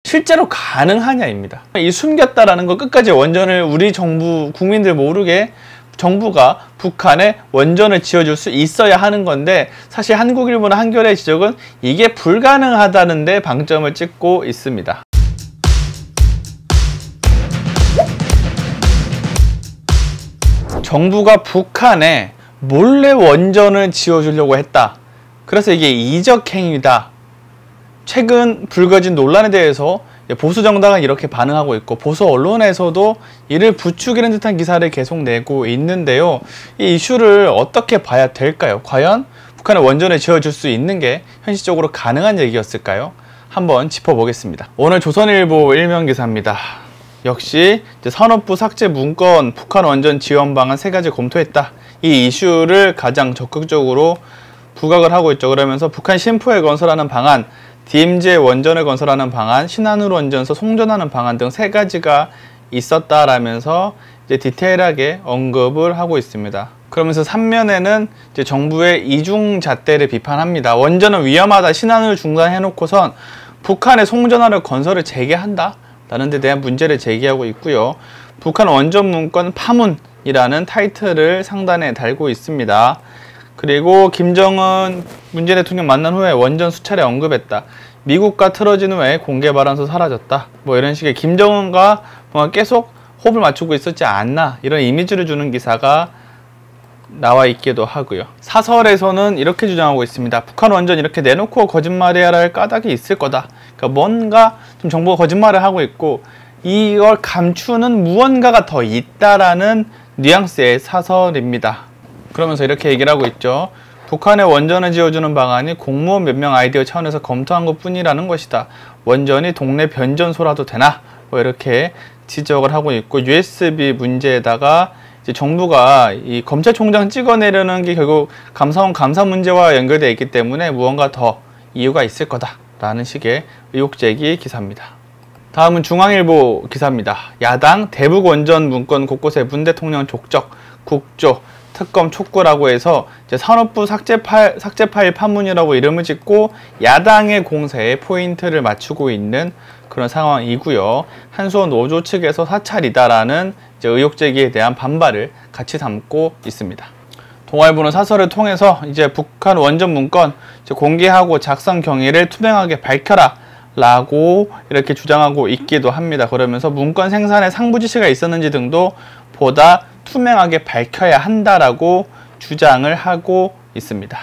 실제로 가능하냐입니다. 이 숨겼다라는 거 끝까지 원전을 우리 정부 국민들 모르게 정부가 북한에 원전을 지어줄 수 있어야 하는 건데, 사실 한국일보나 한겨레의 지적은 이게 불가능하다는 데 방점을 찍고 있습니다. 정부가 북한에 몰래 원전을 지어주려고 했다. 그래서 이게 이적행위다. 최근 불거진 논란에 대해서 보수 정당은 이렇게 반응하고 있고, 보수 언론에서도 이를 부추기는 듯한 기사를 계속 내고 있는데요. 이 이슈를 어떻게 봐야 될까요? 과연 북한에 원전을 지어줄 수 있는 게 현실적으로 가능한 얘기였을까요? 한번 짚어보겠습니다. 오늘 조선일보 일면 기사입니다. 역시 산업부 삭제 문건, 북한 원전 지원 방안 3가지 검토했다. 이 이슈를 가장 적극적으로 부각을 하고 있죠. 그러면서 북한 신포에 건설하는 방안, DMZ에 원전을 건설하는 방안, 신한울 원전소 송전하는 방안 등 3가지가 있었다라면서 이제 디테일하게 언급을 하고 있습니다. 그러면서 3면에는 이제 정부의 이중잣대를 비판합니다. 원전은 위험하다, 신한울 중단해놓고선 북한의 송전하를 건설을 재개한다 라는 데 대한 문제를 제기하고 있고요. 북한 원전 문건 파문이라는 타이틀을 상단에 달고 있습니다. 그리고 김정은 문재인 대통령 만난 후에 원전 수차례 언급했다. 미국과 틀어진 후에 공개 발언서 사라졌다. 뭐 이런 식의 김정은과 뭔가 계속 호흡을 맞추고 있었지 않나, 이런 이미지를 주는 기사가 나와 있기도 하고요. 사설에서는 이렇게 주장하고 있습니다. 북한 원전 이렇게 내놓고 거짓말해야 할 까닭이 있을 거다. 그러니까 뭔가 좀 정부가 거짓말을 하고 있고 이걸 감추는 무언가가 더 있다라는 뉘앙스의 사설입니다. 그러면서 이렇게 얘기를 하고 있죠. 북한에 원전을 지어주는 방안이 공무원 몇 명 아이디어 차원에서 검토한 것 뿐이라는 것이다. 원전이 동네 변전소라도 되나? 뭐 이렇게 지적을 하고 있고, USB 문제에다가 이제 정부가 이 검찰총장 찍어내려는 게 결국 감사원 감사 문제와 연결되어 있기 때문에 무언가 더 이유가 있을 거다라는 식의 의혹제기 기사입니다. 다음은 중앙일보 기사입니다. 야당 대북 원전 문건 곳곳에 문 대통령 족적, 국조, 특검 촉구라고 해서 이제 산업부 삭제 파일 파문이라고 이름을 짓고 야당의 공세에 포인트를 맞추고 있는 그런 상황이고요. 한수원 노조 측에서 사찰이다라는 이제 의혹 제기에 대한 반발을 같이 담고 있습니다. 동아일보는 사설을 통해서 이제 북한 원전 문건 이제 공개하고 작성 경위를 투명하게 밝혀라 라고 이렇게 주장하고 있기도 합니다. 그러면서 문건 생산에 상부 지시가 있었는지 등도 보다 투명하게 밝혀야 한다라고 주장을 하고 있습니다.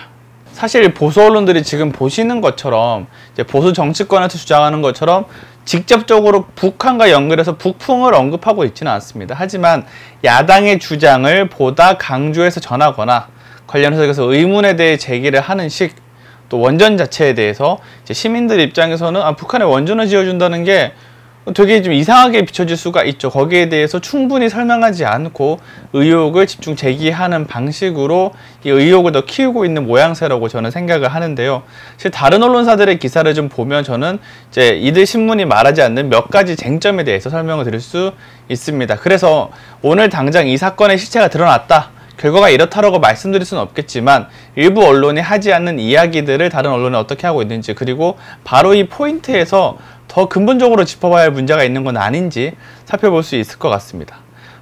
사실 보수 언론들이 지금 보시는 것처럼 이제 보수 정치권에서 주장하는 것처럼 직접적으로 북한과 연결해서 북풍을 언급하고 있지는 않습니다. 하지만 야당의 주장을 보다 강조해서 전하거나 관련해서 그래서 의문에 대해 제기를 하는 식, 또 원전 자체에 대해서 이제 시민들 입장에서는 북한에 원전을 지어준다는 게 되게 좀 이상하게 비춰질 수가 있죠. 거기에 대해서 충분히 설명하지 않고 의혹을 집중 제기하는 방식으로 이 의혹을 더 키우고 있는 모양새라고 저는 생각을 하는데요. 사실 다른 언론사들의 기사를 좀 보면 저는 이제 이들 신문이 말하지 않는 몇 가지 쟁점에 대해서 설명을 드릴 수 있습니다. 그래서 오늘 당장 이 사건의 실체가 드러났다, 결과가 이렇다라고 말씀드릴 수는 없겠지만 일부 언론이 하지 않는 이야기들을 다른 언론이 어떻게 하고 있는지, 그리고 바로 이 포인트에서 더 근본적으로 짚어봐야 할 문제가 있는 건 아닌지 살펴볼 수 있을 것 같습니다.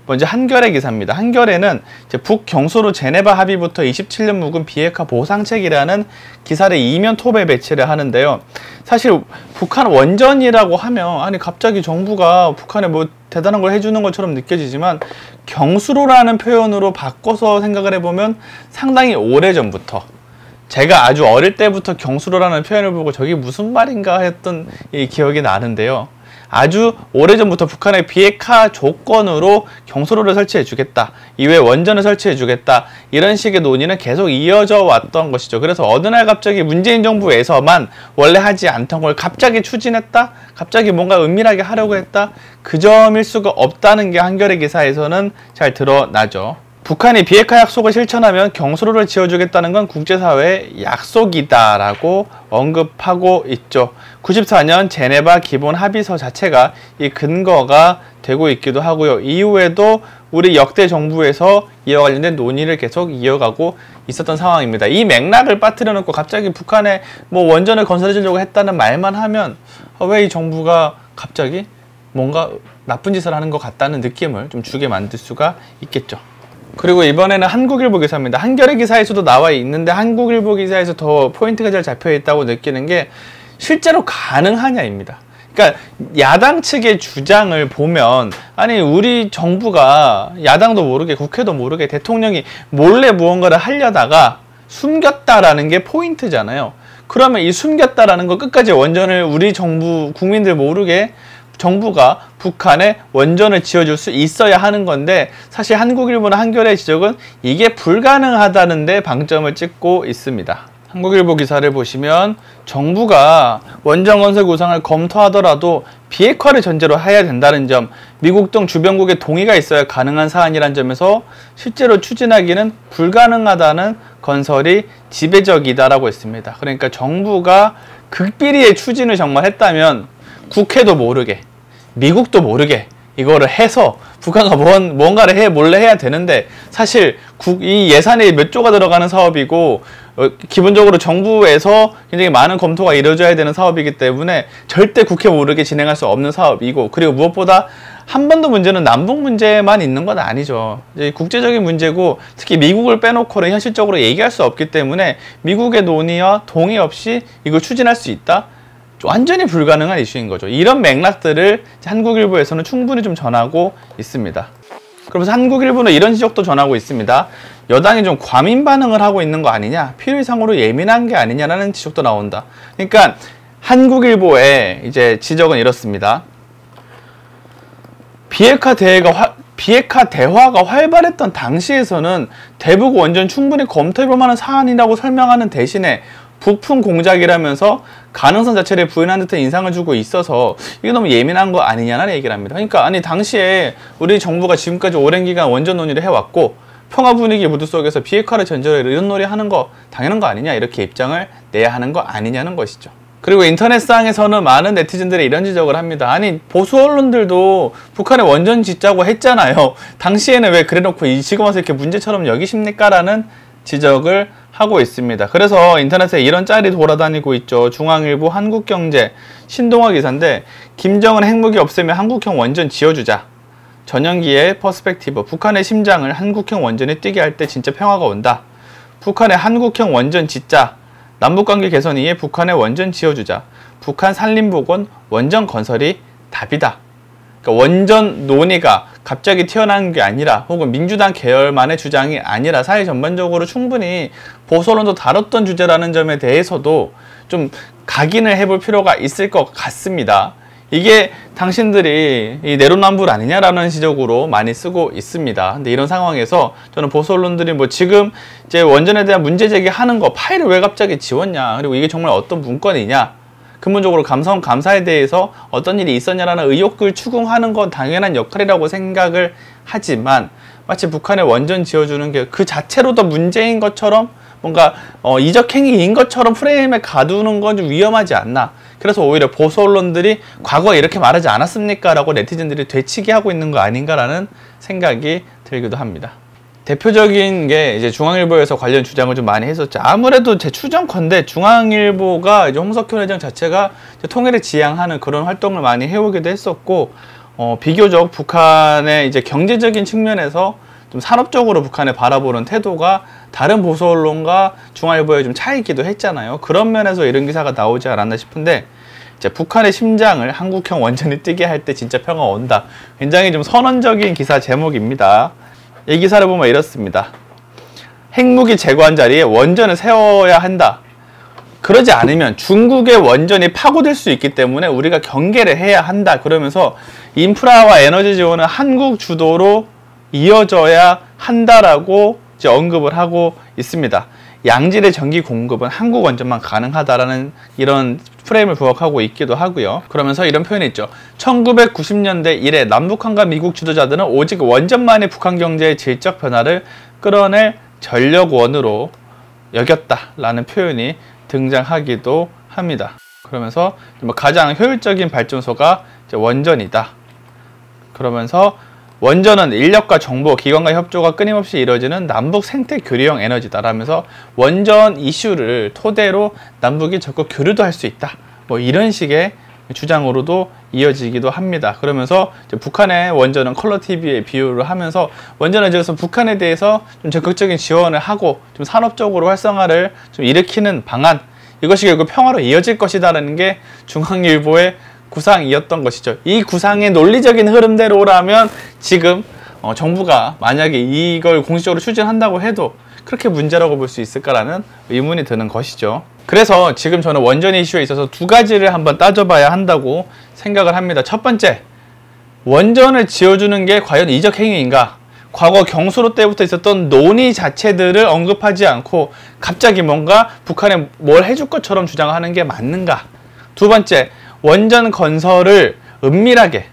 먼저 한겨레 기사입니다. 한겨레는 이제 북경소로 제네바 합의부터 27년 묵은 비핵화 보상책이라는 기사를 이면 톱에 배치를 하는데요. 사실 북한 원전이라고 하면 아니 갑자기 정부가 북한에 뭐 대단한 걸 해주는 것처럼 느껴지지만 경수로라는 표현으로 바꿔서 생각을 해보면 상당히 오래전부터, 제가 아주 어릴 때부터 경수로라는 표현을 보고 저게 무슨 말인가 했던 이 기억이 나는데요. 아주 오래전부터 북한의 비핵화 조건으로 경수로를 설치해 주겠다, 이외에 원전을 설치해 주겠다, 이런 식의 논의는 계속 이어져 왔던 것이죠. 그래서 어느 날 갑자기 문재인 정부에서만 원래 하지 않던 걸 갑자기 추진했다, 갑자기 뭔가 은밀하게 하려고 했다, 그 점일 수가 없다는 게 한겨레 기사에서는 잘 드러나죠. 북한이 비핵화 약속을 실천하면 경수로를 지어주겠다는 건 국제사회의 약속이다라고 언급하고 있죠. 94년 제네바 기본 합의서 자체가 이 근거가 되고 있기도 하고요. 이후에도 우리 역대 정부에서 이와 관련된 논의를 계속 이어가고 있었던 상황입니다. 이 맥락을 빠뜨려 놓고 갑자기 북한에 뭐 원전을 건설해 주려고 했다는 말만 하면 왜 이 정부가 갑자기 뭔가 나쁜 짓을 하는 것 같다는 느낌을 좀 주게 만들 수가 있겠죠. 그리고 이번에는 한국일보 기사입니다. 한겨레 기사에서도 나와 있는데 한국일보 기사에서 더 포인트가 잘 잡혀 있다고 느끼는 게 실제로 가능하냐입니다. 그러니까 야당 측의 주장을 보면 아니 우리 정부가 야당도 모르게 국회도 모르게 대통령이 몰래 무언가를 하려다가 숨겼다라는 게 포인트잖아요. 그러면 이 숨겼다라는 거 끝까지 원전을 우리 정부 국민들 모르게 정부가 북한에 원전을 지어줄 수 있어야 하는 건데 사실 한국일보나 한겨레의 지적은 이게 불가능하다는 데 방점을 찍고 있습니다. 한국일보 기사를 보시면 정부가 원전 건설 구상을 검토하더라도 비핵화를 전제로 해야 된다는 점, 미국 등 주변국의 동의가 있어야 가능한 사안이란 점에서 실제로 추진하기는 불가능하다는 건설이 지배적이다라고 했습니다. 그러니까 정부가 극비리의 추진을 정말 했다면 국회도 모르게, 미국도 모르게 이거를 해서 북한과 뭔가를 몰래 해야 되는데 사실 이 예산이 몇 조가 들어가는 사업이고 기본적으로 정부에서 굉장히 많은 검토가 이루어져야 되는 사업이기 때문에 절대 국회 모르게 진행할 수 없는 사업이고 그리고 무엇보다 한 번도 문제는 남북 문제만 있는 건 아니죠. 이제 국제적인 문제고 특히 미국을 빼놓고는 현실적으로 얘기할 수 없기 때문에 미국의 논의와 동의 없이 이걸 추진할 수 있다? 완전히 불가능한 이슈인 거죠. 이런 맥락들을 한국일보에서는 충분히 좀 전하고 있습니다. 그러면서 한국일보는 이런 지적도 전하고 있습니다. 여당이 좀 과민 반응을 하고 있는 거 아니냐, 필요이상으로 예민한 게 아니냐라는 지적도 나온다. 그러니까 한국일보의 이제 지적은 이렇습니다. 비핵화 대화가 활발했던 당시에서는 대북 원전 충분히 검토해볼 만한 사안이라고 설명하는 대신에 부품 공작이라면서 가능성 자체를 부인한 듯한 인상을 주고 있어서 이게 너무 예민한 거 아니냐는 얘기를 합니다. 그러니까 아니 당시에 우리 정부가 지금까지 오랜 기간 원전 논의를 해왔고 평화 분위기 무드 속에서 비핵화를 전제로 이런 놀이 하는 거 당연한 거 아니냐 이렇게 입장을 내야 하는 거 아니냐는 것이죠. 그리고 인터넷상에서는 많은 네티즌들이 이런 지적을 합니다. 아니 보수 언론들도 북한에 원전 짓자고 했잖아요. 당시에는 왜 그래놓고 지금 와서 이렇게 문제처럼 여기십니까? 라는 지적을 하고 있습니다. 그래서 인터넷에 이런 짤이 돌아다니고 있죠. 중앙일보, 한국경제, 신동아 기사인데 김정은 핵무기 없애면 한국형 원전 지어주자. 전용기의 퍼스펙티브. 북한의 심장을 한국형 원전에 뛰게 할 때 진짜 평화가 온다. 북한의 한국형 원전 짓자. 남북관계 개선 위해 북한의 원전 지어주자. 북한 산림복원 원전 건설이 답이다. 그러니까 원전 논의가 갑자기 튀어나온 게 아니라 혹은 민주당 계열만의 주장이 아니라 사회 전반적으로 충분히 보수 언론도 다뤘던 주제라는 점에 대해서도 좀 각인을 해볼 필요가 있을 것 같습니다. 이게 당신들이 이 내로남불 아니냐라는 지적으로 많이 쓰고 있습니다. 근데 이런 상황에서 저는 보수 언론들이 뭐 지금 이제 원전에 대한 문제 제기하는 거 파일을 왜 갑자기 지웠냐, 그리고 이게 정말 어떤 문건이냐, 근본적으로 감사에 대해서 어떤 일이 있었냐라는 의혹을 추궁하는 건 당연한 역할이라고 생각을 하지만 마치 북한에 원전 지어주는 게 그 자체로도 문제인 것처럼 뭔가 이적행위인 것처럼 프레임에 가두는 건 좀 위험하지 않나. 그래서 오히려 보수 언론들이 과거에 이렇게 말하지 않았습니까? 라고 네티즌들이 되치게 하고 있는 거 아닌가라는 생각이 들기도 합니다. 대표적인 게 이제 중앙일보에서 관련 주장을 좀 많이 했었죠. 아무래도 제 추정컨대 중앙일보가 이제 홍석현 회장 자체가 이제 통일을 지향하는 그런 활동을 많이 해오기도 했었고, 비교적 북한의 이제 경제적인 측면에서 좀 산업적으로 북한을 바라보는 태도가 다른 보수 언론과 중앙일보에 좀 차이기도 했잖아요. 그런 면에서 이런 기사가 나오지 않았나 싶은데, 이제 북한의 심장을 한국형 원전이 뛰게 할 때 진짜 평화 온다. 굉장히 좀 선언적인 기사 제목입니다. 이 기사를 보면 이렇습니다. 핵무기 제거한 자리에 원전을 세워야 한다. 그러지 않으면 중국의 원전이 파고들 수 있기 때문에 우리가 경계를 해야 한다. 그러면서 인프라와 에너지 지원은 한국 주도로 이어져야 한다라고 이제 언급을 하고 있습니다. 양질의 전기 공급은 한국 원전만 가능하다라는 이런 프레임을 부각하고 있기도 하고요. 그러면서 이런 표현이 있죠. 1990년대 이래 남북한과 미국 지도자들은 오직 원전만이 북한 경제의 질적 변화를 끌어낼 전력원으로 여겼다라는 표현이 등장하기도 합니다. 그러면서 가장 효율적인 발전소가 이제 원전이다. 그러면서 원전은 인력과 정보, 기관과 협조가 끊임없이 이루어지는 남북 생태 교류형 에너지다라면서 원전 이슈를 토대로 남북이 적극 교류도 할 수 있다. 뭐 이런 식의 주장으로도 이어지기도 합니다. 그러면서 이제 북한의 원전은 컬러 TV에 비유를 하면서 원전을 지어서 북한에 대해서 좀 적극적인 지원을 하고 좀 산업적으로 활성화를 좀 일으키는 방안, 이것이 결국 평화로 이어질 것이다라는 게 중앙일보의 구상이었던 것이죠. 이 구상의 논리적인 흐름대로라면 지금 정부가 만약에 이걸 공식적으로 추진한다고 해도 그렇게 문제라고 볼 수 있을까라는 의문이 드는 것이죠. 그래서 지금 저는 원전 이슈에 있어서 두 가지를 한번 따져봐야 한다고 생각을 합니다. 첫 번째, 원전을 지어주는 게 과연 이적 행위인가? 과거 경수로 때부터 있었던 논의 자체들을 언급하지 않고 갑자기 뭔가 북한에 뭘 해줄 것처럼 주장하는 게 맞는가? 두 번째, 원전 건설을 은밀하게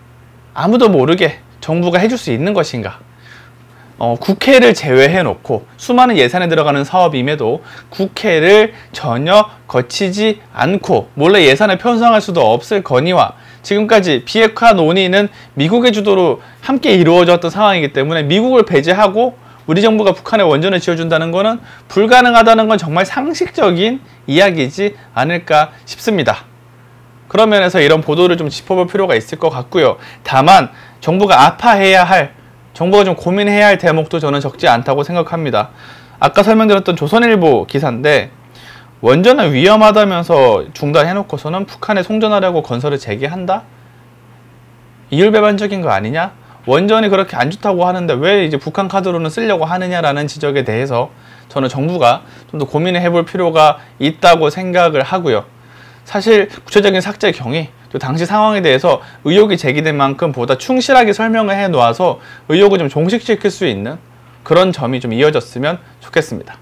아무도 모르게 정부가 해줄 수 있는 것인가? 국회를 제외해 놓고 수많은 예산에 들어가는 사업임에도 국회를 전혀 거치지 않고 몰래 예산을 편성할 수도 없을 거니와 지금까지 비핵화 논의는 미국의 주도로 함께 이루어졌던 상황이기 때문에 미국을 배제하고 우리 정부가 북한에 원전을 지어준다는 것은 불가능하다는 건 정말 상식적인 이야기이지 않을까 싶습니다. 그런 면에서 이런 보도를 좀 짚어볼 필요가 있을 것 같고요. 다만 정부가 아파해야 할, 정부가 좀 고민해야 할 대목도 저는 적지 않다고 생각합니다. 아까 설명드렸던 조선일보 기사인데 원전은 위험하다면서 중단해놓고서는 북한에 송전하려고 건설을 재개한다? 이율배반적인 거 아니냐? 원전이 그렇게 안 좋다고 하는데 왜 이제 북한 카드로는 쓰려고 하느냐라는 지적에 대해서 저는 정부가 좀 더 고민을 해볼 필요가 있다고 생각을 하고요. 사실 구체적인 삭제 경위, 또 당시 상황에 대해서 의혹이 제기된 만큼 보다 충실하게 설명을 해 놓아서 의혹을 좀 종식시킬 수 있는 그런 점이 좀 이어졌으면 좋겠습니다.